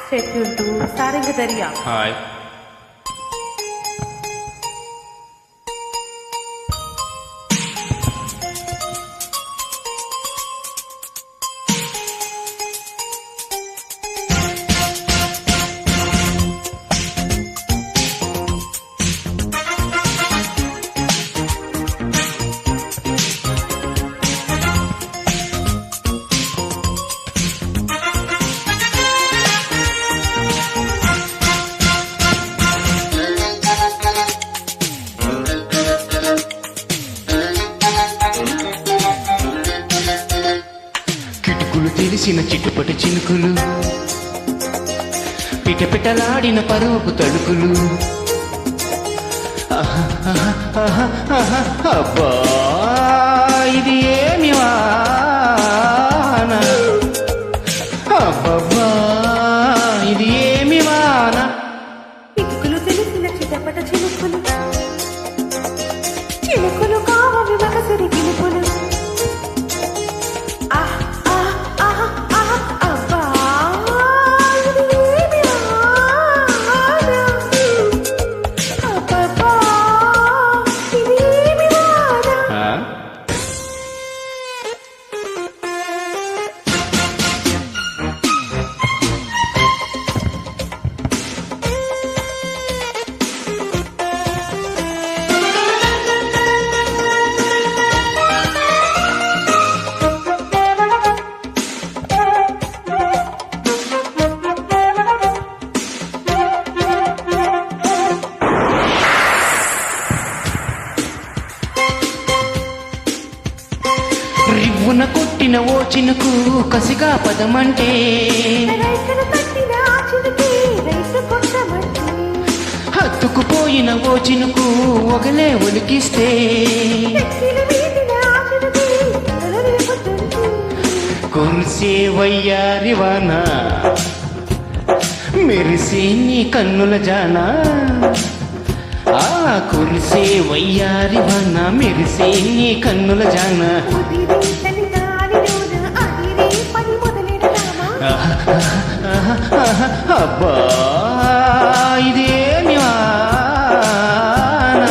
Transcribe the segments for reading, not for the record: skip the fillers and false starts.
Stay tuned to Sarangadariya. Hi. కిటుకులు తెలిసిన చిట్టుపటి చినుకులు, పిటపిటలాడిన పరువపు తడుకులు. అబ్బా ఇది ఏమి వాన, అబ్బబ్బా ఇది ఏమి వాన. పితుకులు తెలిసిన చిటపట చినుకులు, చినుకులు కావవి మగసిరి పిలుపులు. రివ్వున కొట్టిన ఓ చినుకు కసిగా పదమంటే, హత్తుకుపోయిన ఓ చినుకు ఒగలే ఒలికిస్తే, కురిసే వయ్యారి వాన మెరిసే నీ కన్నుల జానా. ఆ కురిసే వయ్యారి వాన మెరిసే నీ కన్నుల జానా. అబ్బా ఇదేమి వాన.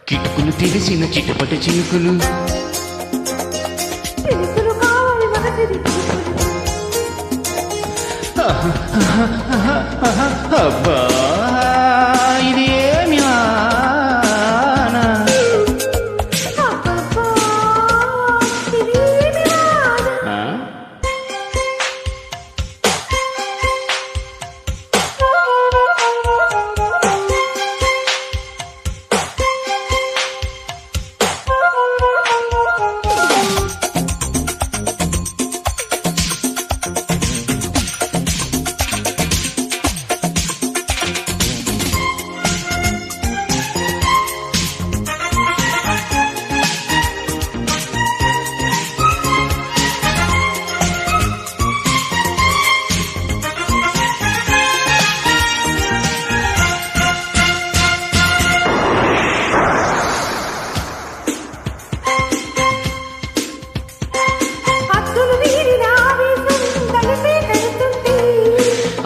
కిటుకులు తెలిసిన చిటుపటి చినుకులు, అబ్బా ఇది ఏమి వాన.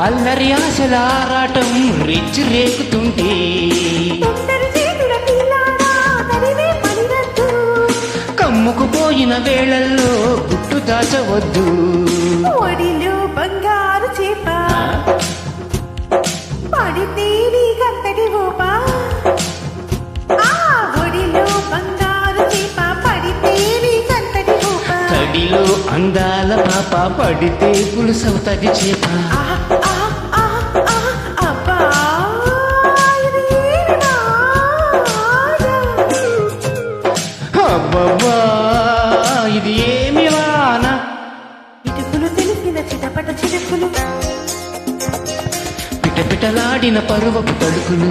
అల్లరి ఆశల ఆరాటం రెచ్చి రేకుతుంటే, కమ్ముకుపోయిన వేళల్లో గుట్టు దాచవద్దు. ఒడిలో బంగారు చేప పడితే నీకంతటి ఊప. ఒడిలో బంగారు చేప పడితే నీకంతటి ఊప. తడిలో అందాల పాప పడితే పులుసవుతది చేప. అబ్బబ్బా ఇది ఏమి వాన. ఇటుకులు తెలిసిన చిటపట చిటుకులు, పిటపిటలాడిన పరువపు తడుకులు.